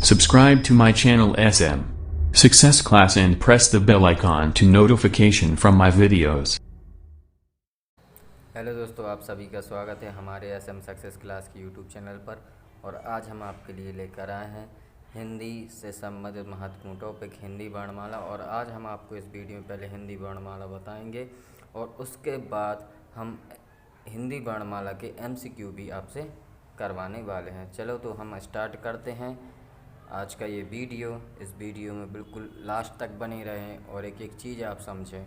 Subscribe to my channel SM Success Class and press the bell icon to notification from my videos. Hello दोस्तों, आप सभी का स्वागत है हमारे SM सक्सेस क्लास के यूट्यूब चैनल पर। और आज हम आपके लिए लेकर आए हैं हिंदी से संबंधित महत्वपूर्ण टॉपिक हिंदी वर्णमाला। और आज हम आपको इस वीडियो में पहले हिंदी वर्णमाला बताएंगे और उसके बाद हम हिंदी वर्णमाला के MCQ भी आपसे करवाने वाले हैं। चलो तो हम स्टार्ट करते हैं आज का ये वीडियो। इस वीडियो में बिल्कुल लास्ट तक बने रहें और एक एक चीज़ आप समझें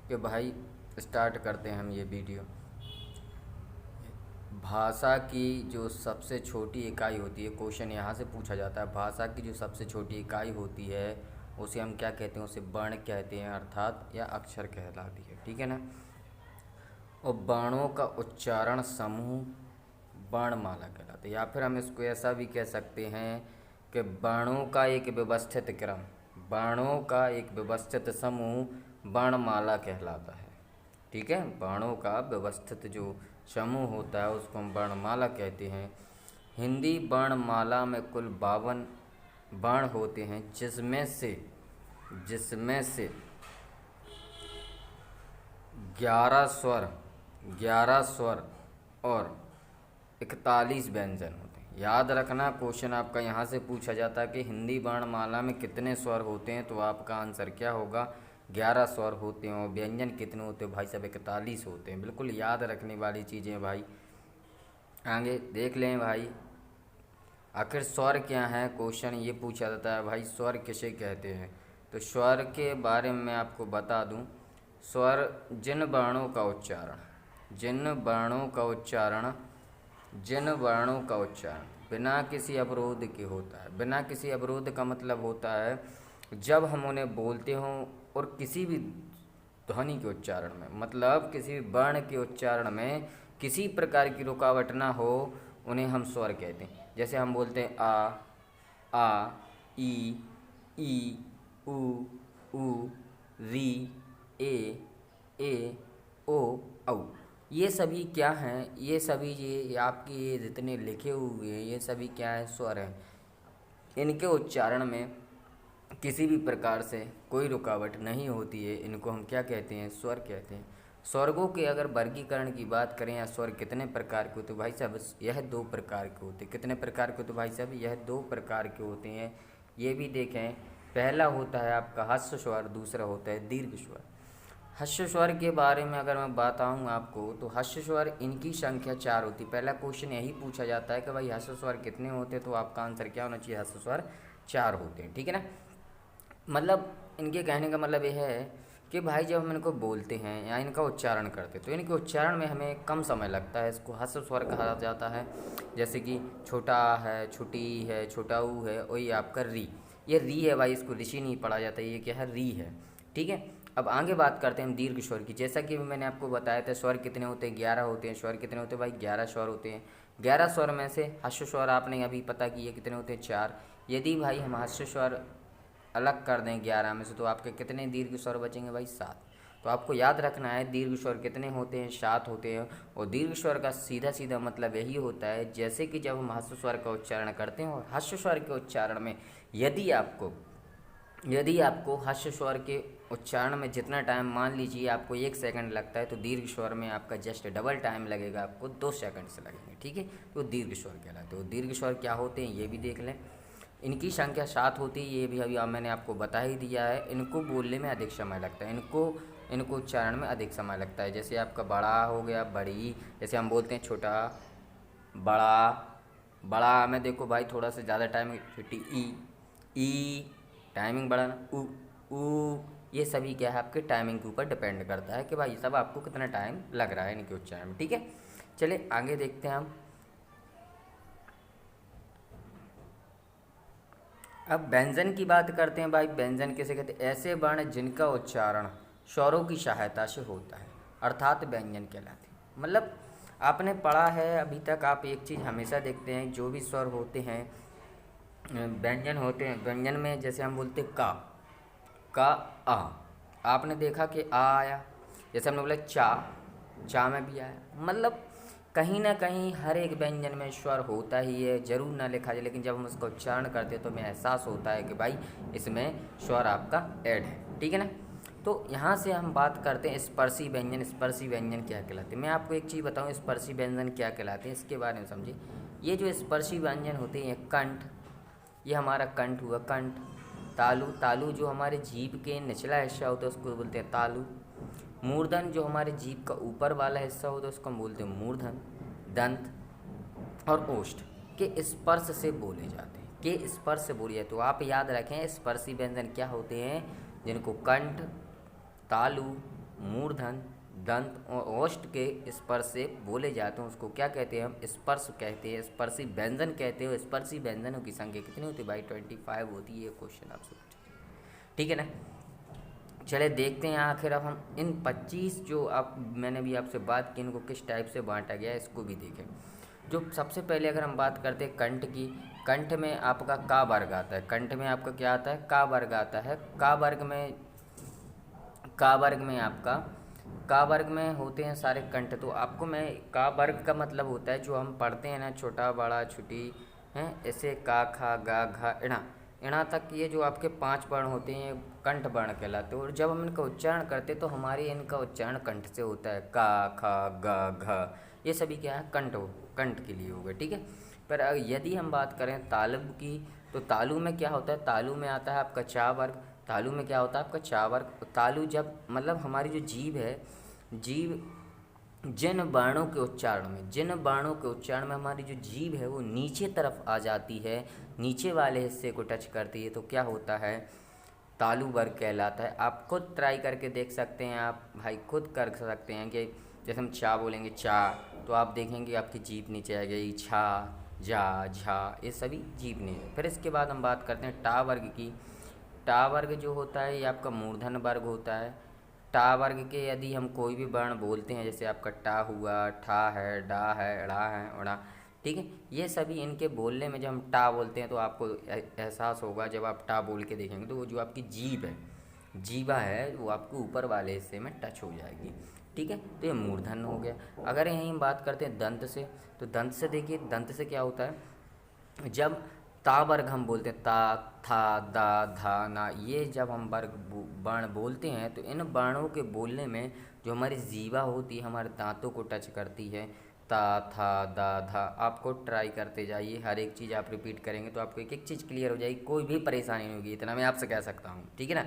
कि भाई स्टार्ट करते हैं हम ये वीडियो। भाषा की जो सबसे छोटी इकाई होती है, क्वेश्चन यहाँ से पूछा जाता है, भाषा की जो सबसे छोटी इकाई होती है उसे हम क्या कहते हैं? उसे वर्ण कहते हैं, अर्थात या अक्षर कहलाती है। ठीक है ना। और वर्णों का उच्चारण समूह वर्णमाला कहलाता है। या फिर हम इसको ऐसा भी कह सकते हैं कि वर्णों का एक व्यवस्थित क्रम, वर्णों का एक व्यवस्थित समूह वर्णमाला कहलाता है। ठीक है। वर्णों का व्यवस्थित जो समूह होता है उसको हम वर्णमाला कहते हैं। हिंदी वर्णमाला में कुल 52 वर्ण होते हैं, जिसमें से 11 स्वर और 41 व्यंजन होते हैं। याद रखना, क्वेश्चन आपका यहाँ से पूछा जाता है कि हिंदी वर्णमाला में कितने स्वर होते हैं, तो आपका आंसर क्या होगा? 11 स्वर होते हैं। और व्यंजन कितने होते हैं भाई साहब? 41 होते हैं। बिल्कुल याद रखने वाली चीज़ें भाई। आगे देख लें भाई, आखिर स्वर क्या है? क्वेश्चन ये पूछा जाता है भाई, स्वर किसे कहते हैं? तो स्वर के बारे में मैं आपको बता दूं, स्वर जिन वर्णों का उच्चारण बिना किसी अवरोध के होता है। बिना किसी अवरोध का मतलब होता है जब हम उन्हें बोलते हों और किसी भी ध्वनि के उच्चारण में, मतलब किसी भी वर्ण के उच्चारण में किसी प्रकार की रुकावट ना हो, उन्हें हम स्वर कहते हैं। जैसे हम बोलते हैं आ, ई, उ, री, ए, ओ, औ। ये सभी क्या हैं? ये सभी ये आपके ये जितने लिखे हुए हैं ये सभी क्या है? स्वर हैं। इनके उच्चारण में किसी भी प्रकार से कोई रुकावट नहीं होती है। इनको हम क्या कहते हैं? स्वर कहते हैं। स्वर्गों के अगर वर्गीकरण की बात करें या स्वर कितने प्रकार के होते हैं भाई साहब? यह 2 प्रकार के होते हैं। कितने प्रकार के होते हैं भाई साहब? यह 2 प्रकार के होते हैं। ये भी देखें, पहला होता है आपका ह्रस्व स्वर, दूसरा होता है दीर्घ स्वर। ह्रस्व स्वर के बारे में अगर मैं बताऊं आपको, तो ह्रस्व स्वर इनकी संख्या 4 होती है। पहला क्वेश्चन यही पूछा जाता है कि भाई ह्रस्व स्वर कितने होते हैं, तो आपका आंसर क्या होना चाहिए? ह्रस्व स्वर 4 होते हैं। ठीक है ना। मतलब इनके कहने का मतलब यह है कि भाई जब हम इनको बोलते हैं या इनका उच्चारण करते हैं तो इनके उच्चारण में हमें कम समय लगता है। इसको ह्रस्व स्वर कहा जाता है। जैसे कि छोटा है, छुटी है, छोटा ऊ है, और ये आपका री। ये री है भाई, इसको ऋषि नहीं पढ़ा जाता, ये क्या है? री है। ठीक है। अब आगे बात करते हैं हम दीर्घ स्वर की। जैसा कि मैंने आपको बताया था, स्वर कितने होते हैं? 11 होते हैं। स्वर कितने होते हैं भाई? 11 स्वर होते हैं। 11 स्वर में से ह्रस्व स्वर आपने अभी पता किए कितने होते हैं? 4। यदि भाई हम ह्रस्व स्वर अलग कर दें 11 में से, तो आपके कितने दीर्घ स्वर बचेंगे भाई? 7। तो आपको याद रखना है दीर्घ स्वर कितने होते हैं? 7 होते हैं। और दीर्घ स्वर का सीधा मतलब यही होता है, जैसे कि जब हम ह्रस्व स्वर का उच्चारण करते हैं और ह्रस्व स्वर के उच्चारण में यदि आपको ह्रस्व स्वर के उच्चारण में जितना टाइम, मान लीजिए आपको 1 सेकंड लगता है, तो दीर्घ स्वर में आपका जस्ट डबल टाइम लगेगा, आपको 2 सेकंड से लगेंगे। ठीक है। तो दीर्घ स्वर कहलाते हैं। तो दीर्घ स्वर क्या होते हैं ये भी देख लें। इनकी संख्या 7 होती है, ये भी अभी मैंने आपको बता ही दिया है। इनको बोलने में अधिक समय लगता है, इनको उच्चारण में अधिक समय लगता है। जैसे आपका बड़ा हो गया, बड़ी, जैसे हम बोलते हैं छोटा, बड़ा में देखो भाई थोड़ा सा ज़्यादा टाइम, छोटी ई टाइमिंग बढ़ाना, ऊ, ये सभी क्या है? आपके टाइमिंग के ऊपर डिपेंड करता है कि भाई सब आपको कितना टाइम लग रहा है इनके उच्चारण में। ठीक है। चलिए आगे देखते हैं हम। अब व्यंजन की बात करते हैं भाई। व्यंजन किसे कहते हैं? ऐसे वर्ण जिनका उच्चारण स्वरों की सहायता से होता है, अर्थात व्यंजन कहलाते हैं। मतलब आपने पढ़ा है अभी तक, आप एक चीज़ हमेशा देखते हैं, जो भी स्वर होते हैं व्यंजन होते हैं, व्यंजन में जैसे हम बोलते का आ, आपने देखा कि आ आया। जैसे हमने बोला चा में भी आया। मतलब कहीं ना कहीं हर एक व्यंजन में स्वर होता ही है, जरूर ना लिखा जाए, लेकिन जब हम उसका उच्चारण करते हैं तो हमें एहसास होता है कि भाई इसमें स्वर आपका ऐड है, ठीक है ना। तो यहाँ से हम बात करते हैं स्पर्शी व्यंजन। स्पर्शी व्यंजन क्या कहलाते हैं, मैं आपको एक चीज़ बताऊँ स्पर्शी व्यंजन क्या कहलाते हैं, इसके बारे में समझिए। ये जो स्पर्शी व्यंजन होते हैं, कंठ, ये हमारा कंठ हुआ, कंठ। तालु, तालु जो हमारे जीभ के निचला हिस्सा होता है उसको बोलते हैं तालु। मूर्धन जो हमारे जीभ का ऊपर वाला हिस्सा होता है उसको हम बोलते हैं मूर्धन। दंत और ओष्ठ के स्पर्श से बोले जाते हैं, के स्पर्श से बोले जाते। तो आप याद रखें स्पर्शी व्यंजन क्या होते हैं, जिनको कंठ, तालु, मूर्धन, दंत और ओष्ठ के स्पर्श से बोले जाते हैं उसको क्या कहते हैं, हम स्पर्श कहते हैं, स्पर्शी व्यंजन कहते हैं। स्पर्शी व्यंजनों की संख्या कितनी होती है भाई, 25 होती है। क्वेश्चन आपसे पूछा, ठीक है ना। चले देखते हैं आखिर अब हम इन 25 जो आप मैंने भी आपसे बात की इनको किस टाइप से बांटा गया है इसको भी देखें। जो सबसे पहले अगर हम बात करते हैं कंठ की, कंठ में आपका का वर्ग आता है। कंठ में आपका क्या आता है, का वर्ग आता है। का वर्ग में, का वर्ग में आपका, का वर्ग में होते हैं सारे कंठ। तो आपको मैं, का वर्ग का मतलब होता है जो हम पढ़ते हैं ना, छोटा बड़ा छुटी हैं, ऐसे का खा गा घा इणा, इणा तक ये जो आपके 5 वर्ण होते हैं कंठ वर्ण कहलाते हैं। और जब हम इनका उच्चारण करते हैं तो हमारे इनका उच्चारण कंठ से होता है, का खा गा घा, ये सभी क्या है कंठ हो, कंठ के लिए हो गए, ठीक है। पर यदि हम बात करें तालु की, तो तालु में क्या होता है, तालु में आता है आपका चा वर्ग। तालु में क्या होता है आपका चा वर्ग। तालु जब मतलब हमारी जो जीभ है, जीभ जिन वर्णों के उच्चारण में, जिन वर्णों के उच्चारण में हमारी जो जीभ है वो नीचे तरफ आ जाती है, नीचे वाले हिस्से को टच करती है, तो क्या होता है, तालु वर्ग कहलाता है। आप खुद ट्राई करके देख सकते हैं, आप भाई खुद कर सकते हैं कि जैसे हम चा बोलेंगे चा, तो आप देखेंगे आपकी जीभ नीचे आ गई, छा, जा, झा, ये सभी जीभ नीचे। फिर इसके बाद हम बात करते हैं टा वर्ग की। टा वर्ग जो होता है ये आपका मूर्धन वर्ग होता है। टा वर्ग के यदि हम कोई भी वर्ण बोलते हैं, जैसे आपका टा हुआ, ठा है, डा है, ड़ा है, उड़ा, ठीक है, ये सभी इनके बोलने में जब हम टा बोलते हैं तो आपको एहसास होगा जब आप टा बोल के देखेंगे तो वो जो आपकी जीभ है, जीभा है, वो आपको ऊपर वाले हिस्से में टच हो जाएगी, ठीक है। तो ये मूर्धन हो गया। अगर यहीं हम बात करते हैं दंत से, तो दंत से देखिए, दंत से क्या होता है, जब ता वर्ग हम बोलते हैं, ता, था, दा, धा, ना, ये जब हम वर्ग वर्ण बोलते हैं तो इन वर्णों के बोलने में जो हमारी जीवा होती है हमारे दांतों को टच करती है, ता, था, दा, धा। आपको ट्राई करते जाइए, हर एक चीज़ आप रिपीट करेंगे तो आपको एक एक चीज़ क्लियर हो जाएगी, कोई भी परेशानी नहीं होगी, इतना मैं आपसे कह सकता हूँ, ठीक है ना।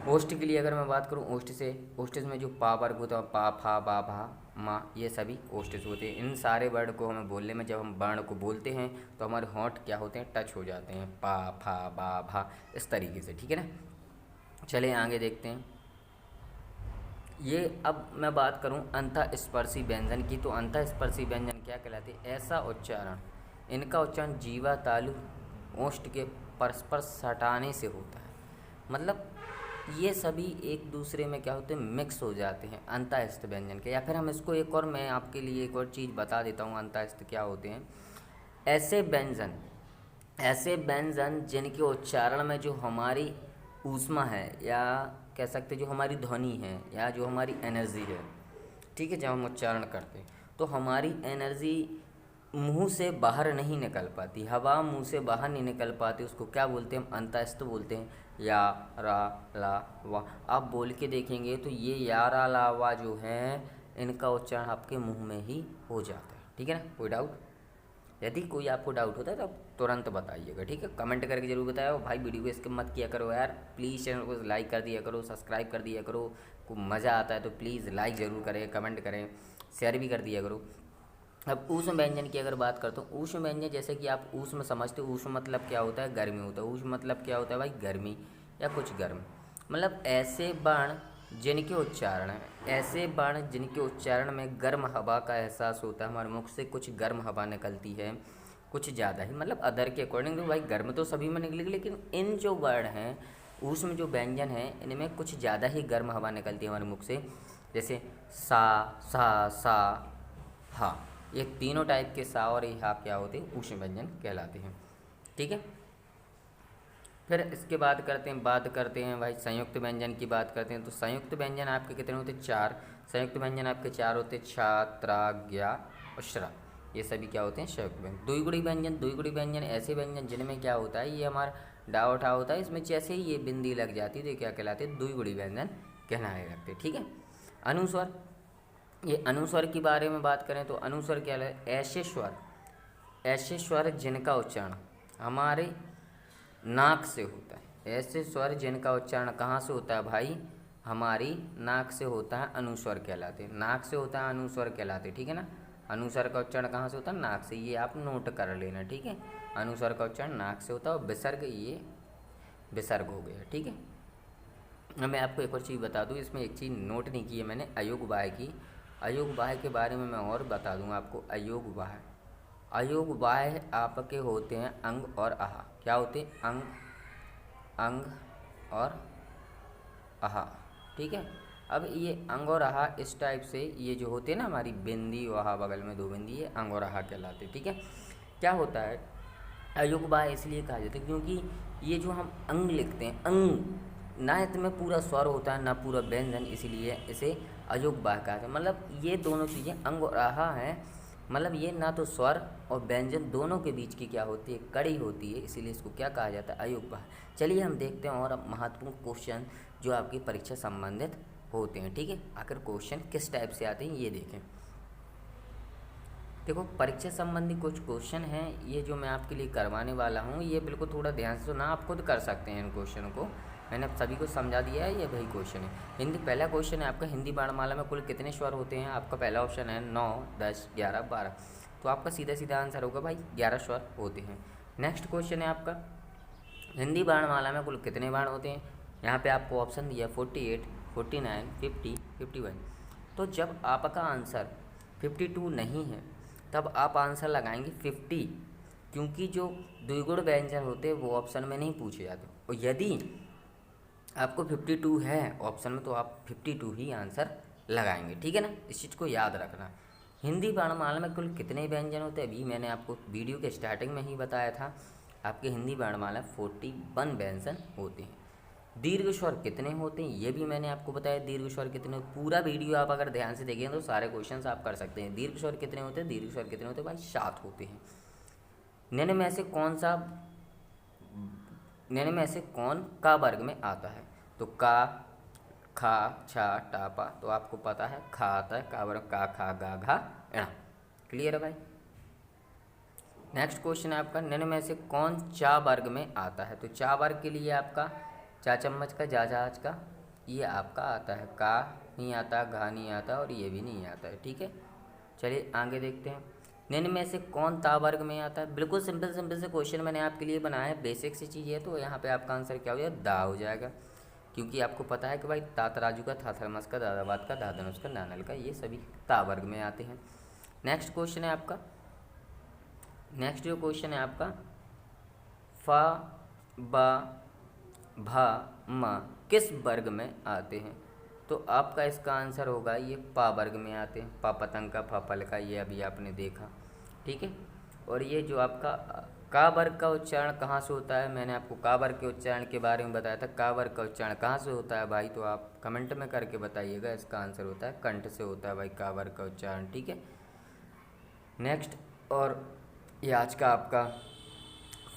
ओष्ठ के लिए अगर मैं बात करूँ, ओष्ठ से, ओष्ठ में जो पा वर्ग होता है, पा, फा, बा, भा, माँ, ये सभी ओष्ठ से होते हैं। इन सारे वर्ड को हमें बोलने में, जब हम वर्ण को बोलते हैं तो हमारे होंठ क्या होते हैं, टच हो जाते हैं, पा, फा, बा, भा, इस तरीके से, ठीक है ना। चले आगे देखते हैं। ये अब मैं बात करूं अंतःस्पर्शी व्यंजन की, तो अंतःस्पर्शी व्यंजन क्या कहलाते हैं, ऐसा उच्चारण, इनका उच्चारण जीवा, तालु, ओष्ठ के परस्पर सटाने से होता है। मतलब ये सभी एक दूसरे में क्या होते हैं, मिक्स हो जाते हैं अंतःस्थ व्यंजन के। या फिर हम इसको एक और, मैं आपके लिए एक और चीज़ बता देता हूँ अंतःस्थ क्या होते हैं। ऐसे व्यंजन, ऐसे व्यंजन जिनके उच्चारण में जो हमारी ऊष्मा है, या कह सकते जो हमारी ध्वनि है, या जो हमारी एनर्जी है, ठीक है, जब हम उच्चारण करते हैं तो हमारी एनर्जी मुंह से बाहर नहीं निकल पाती, हवा मुंह से बाहर नहीं निकल पाती, उसको क्या बोलते हैं, हम अंतःस्थ बोलते हैं। या, रा, ला, वा, आप बोल के देखेंगे तो ये या, रा, ला, वा जो है इनका उच्चारण आपके मुंह में ही हो जाता है, ठीक है ना। कोई डाउट, यदि कोई आपको डाउट होता है तो आप तुरंत बताइएगा, ठीक है, कमेंट करके जरूर बताओ। भाई वीडियो को स्किप मत किया करो यार, प्लीज़ चैनल को लाइक कर दिया करो, सब्सक्राइब कर दिया करो, को मज़ा आता है तो प्लीज़ लाइक ज़रूर करें, कमेंट करें, शेयर भी कर दिया करो। अब ऊष्म व्यंजन की अगर बात करता हूँ, ऊष्म व्यंजन जैसे कि आप ऊष्म समझते हो, ऊष्म मतलब क्या होता है, गर्मी होता है। ऊष्म मतलब क्या होता है भाई, गर्मी या कुछ गर्म, मतलब ऐसे वर्ण जिनके उच्चारण है, ऐसे वर्ण जिनके उच्चारण में गर्म हवा का एहसास होता है, हमारे मुख से कुछ गर्म हवा निकलती है, कुछ ज़्यादा ही, मतलब अदर के अकॉर्डिंग तो भाई गर्म तो सभी में निकलेगी, लेकिन इन जो वर्ण हैं, ऊष्म जो व्यंजन है, इनमें कुछ ज़्यादा ही गर्म हवा निकलती है हमारे मुख से। जैसे सा, सा, हा, ये तीनों टाइप के सा और ये हा क्या होते हैं, ऊष्म व्यंजन कहलाते हैं, ठीक है। फिर इसके बात करते हैं भाई संयुक्त व्यंजन की बात करते हैं। तो संयुक्त व्यंजन आपके कितने होते हैं? 4। संयुक्त व्यंजन आपके 4 होते हैं, छा, त्रा, ज्ञा और श्रा। ये सभी क्या होते हैं? संयुक्त व्यंजन। द्विगुणी व्यंजन ऐसे व्यंजन जिनमें क्या होता है, ये हमारा डा उठा होता है, इसमें जैसे ही ये बिंदी लग जाती है तो ये क्या कहलाते हैं? द्विगुणी व्यंजन कहलाने लगते हैं। ठीक है। अनुस्वर, ये अनुस्वर के बारे में बात करें तो अनुस्वर क्या है? ऐसे स्वर जिनका उच्चारण हमारे नाक से होता है। ऐसे स्वर जिनका उच्चारण कहाँ से होता है भाई? हमारी नाक से होता है, अनुस्वर कहलाते हैं। नाक से होता है, अनुस्वर कहलाते हैं। ठीक है ना। अनुस्वर का उच्चारण कहाँ से होता है? नाक से। ये आप नोट कर लेना। ठीक है। अनुस्वर का उच्चारण नाक से होता है और विसर्ग, ये विसर्ग हो गया। ठीक है। अब मैं आपको एक और चीज़ बता दूँ, इसमें एक चीज़ नोट नहीं की है मैंने, अयोग बाह्य की। अयोग बाह्य के बारे में मैं और बता दूँगा आपको। अयोग बाह्य, अयोग बाह्य आपके होते हैं अंग और आहा। क्या होते हैं? अंग और आहा। ठीक है। अब ये अंग और आहा इस टाइप से ये जो होते हैं ना, हमारी बिंदी और आहा बगल में 2 बिंदी, ये अंग और आहा कहलाते हैं। ठीक है। क्या होता है? अयोग बाह्य इसलिए कहा जाता है क्योंकि ये जो हम अंग लिखते हैं, अंग ना इसमें पूरा स्वर होता है ना पूरा व्यंजन, इसीलिए इसे अयोग बाह्य कहा जाता है। मतलब ये दोनों चीज़ें अंग और आहा हैं, मतलब ये ना तो स्वर और व्यंजन दोनों के बीच की क्या होती है? कड़ी होती है, इसीलिए इसको क्या कहा जाता है? अयोग बाह्य। चलिए हम देखते हैं और अब महत्वपूर्ण क्वेश्चन जो आपकी परीक्षा संबंधित होते हैं। ठीक है। आखिर क्वेश्चन किस टाइप से आते हैं ये देखें। देखो, परीक्षा संबंधी कुछ क्वेश्चन हैं, ये जो मैं आपके लिए करवाने वाला हूँ, ये बिल्कुल थोड़ा ध्यान से सुना, आप खुद कर सकते हैं इन क्वेश्चनों को। मैंने अब सभी को समझा दिया है, ये वही क्वेश्चन है। हिंदी, पहला क्वेश्चन है आपका, हिंदी वर्णमाला में कुल कितने स्वर होते हैं? आपका पहला ऑप्शन है 9, 10, 11, 12। तो आपका सीधा सीधा आंसर होगा भाई 11 स्वर होते हैं। नेक्स्ट क्वेश्चन है आपका, हिंदी वर्णमाला में कुल कितने वर्ण होते हैं? यहाँ पे आपको ऑप्शन दिया 48, 49, 50, 51। तो जब आपका आंसर 52 नहीं है तब आप आंसर लगाएंगे 50, क्योंकि जो द्विगुण व्यंजन होते हैं वो ऑप्शन में नहीं पूछे जाते। और यदि आपको 52 है ऑप्शन में तो आप 52 ही आंसर लगाएंगे। ठीक है ना। इस चीज़ को याद रखना। हिंदी वर्णमाला में कुल कितने व्यंजन होते हैं? अभी मैंने आपको वीडियो के स्टार्टिंग में ही बताया था, आपके हिंदी वर्णमाला 41 व्यंजन होते हैं। दीर्घ स्वर कितने होते हैं ये भी मैंने आपको बताया। दीर्घ स्वर कितने, पूरा वीडियो आप अगर ध्यान से देखें तो सारे क्वेश्चंस आप कर सकते हैं। दीर्घ स्वर कितने होते हैं? दीर्घ स्वर कितने होते हैं भाई? 7 होते हैं। निम्न में से कौन का वर्ग में आता है? तो का, खा, छा, टा, पा। तो आपको पता है खा आता है, का वर्ग का, खा, गा, घा, णा। क्लियर है भाई। नेक्स्ट क्वेश्चन है आपका, निम्न में से कौन चा वर्ग में आता है? तो चा वर्ग के लिए आपका चा चम्मच का, जा जहाज का, ये आपका आता है। का नहीं आता, घा नहीं आता और ये भी नहीं आता है। ठीक है। चलिए आगे देखते हैं, निम्न में से कौन ता वर्ग में आता है? बिल्कुल सिंपल से क्वेश्चन मैंने आपके लिए बनाया है, बेसिक सी चीज़ है। तो यहाँ पे आपका आंसर क्या हो जाएगा? दा हो जाएगा, क्योंकि आपको पता है कि भाई ता तराजू का, था थर्मस का, दादाबाद का, दा धनुष का, नानल का, ये सभी ता वर्ग में आते हैं। नेक्स्ट क्वेश्चन है आपका, नेक्स्ट जो क्वेश्चन है आपका, फा, बा, भा, मा किस वर्ग में आते हैं? तो आपका इसका आंसर होगा ये पा वर्ग में आते हैं। पा पतंग का, फा फल का, ये अभी आपने देखा। ठीक है। और ये जो आपका का वर्ग का उच्चारण कहाँ से होता है? मैंने आपको का वर्ग के उच्चारण के बारे में बताया था। का वर्ग का उच्चारण कहाँ से होता है भाई? तो आप कमेंट में करके बताइएगा। इसका आंसर होता है कंठ से होता है भाई का वर्ग का उच्चारण। ठीक है। नेक्स्ट, और ये आज का आपका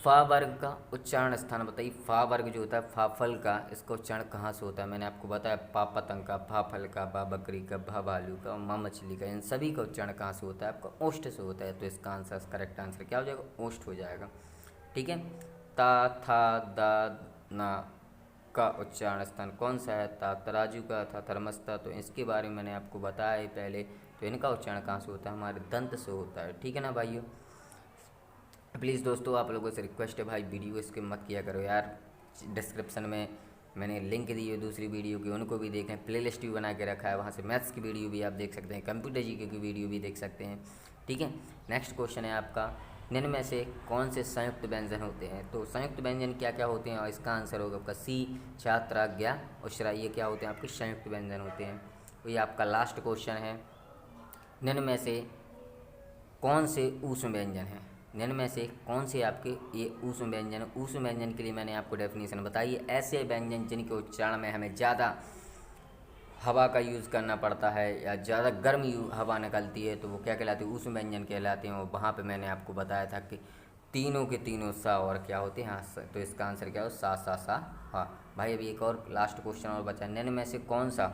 फा वर्ग का उच्चारण स्थान बताइए। फा वर्ग जो होता है, फा फल का, इसका उच्चारण कहाँ से होता है? मैंने आपको बताया पा पतंग का, फा फल का, बा बकरी का, भा भालू का, माँ मछली का, इन सभी का उच्चारण कहाँ से होता है? आपका ओष्ठ से होता है। तो इसका आंसर, करेक्ट आंसर क्या हो जाएगा? ओष्ठ हो जाएगा। ठीक है। ता, था, दा, ना का उच्चारण स्थान कौन सा है? ता तराजू का, था थर्मस का। तो इसके बारे में मैंने आपको बताया है पहले। तो इनका उच्चारण कहाँ से होता है? हमारे दंत से होता है। ठीक है ना भाइयों। प्लीज़ दोस्तों, आप लोगों से रिक्वेस्ट है भाई, वीडियो स्किप मत किया करो यार। डिस्क्रिप्शन में मैंने लिंक दी है दूसरी वीडियो की, उनको भी देखें। प्लेलिस्ट भी बना के रखा है, वहाँ से मैथ्स की वीडियो भी आप देख सकते हैं, कंप्यूटर जीके की वीडियो भी देख सकते हैं। ठीक है। नेक्स्ट क्वेश्चन है आपका, निम्न में से कौन से संयुक्त व्यंजन होते हैं? तो संयुक्त व्यंजन क्या क्या होते हैं? और इसका आंसर होगा आपका सी, छा, त्रा, ज्ञा और श्रा। ये क्या होते हैं? आपके संयुक्त व्यंजन होते हैं। तो ये आपका लास्ट क्वेश्चन है, निम्न में से कौन से ऊष्म व्यंजन हैं? निम्न में से कौन से आपके ये ऊष्म व्यंजन है। ऊष्म व्यंजन के लिए मैंने आपको डेफिनेशन बताई है, ऐसे व्यंजन जिनके उच्चारण में हमें ज़्यादा हवा का यूज़ करना पड़ता है या ज़्यादा गर्म हवा निकलती है तो वो क्या कहलाते हैं, ऊष्म व्यंजन कहलाते हैं। और वहाँ पे मैंने आपको बताया था कि तीनों के तीनों सा और क्या होते हैं, हाँ, तो इसका आंसर क्या हो, सा हाँ। भाई अभी एक और लास्ट क्वेश्चन और बचा, निम्न में से कौन सा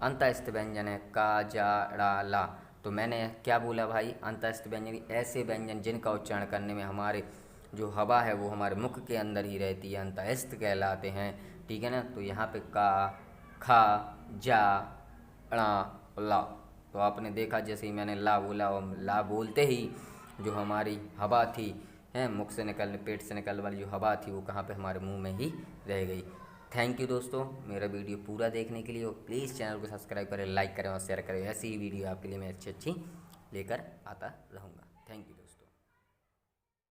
अंतःस्थ व्यंजन है, का, जा, ड़ा, ला। तो मैंने क्या बोला भाई, अंतःस्थ व्यंजन ऐसे व्यंजन जिनका उच्चारण करने में हमारे जो हवा है वो हमारे मुख के अंदर ही रहती है, अंतःस्थ कहलाते हैं। ठीक है ना। तो यहाँ पे का, खा, जा, ड़ा, ला। तो आपने देखा जैसे ही मैंने ला बोला और ला बोलते ही जो हमारी हवा थी है मुख से निकलने, पेट से निकलने वाली जो हवा थी वो कहाँ पे, हमारे मुंह में ही रह गई। थैंक यू दोस्तों मेरा वीडियो पूरा देखने के लिए। प्लीज़ चैनल को सब्सक्राइब करें, लाइक करें और शेयर करें। ऐसी ही वीडियो आपके लिए मैं अच्छी लेकर आता रहूँगा। Thank you.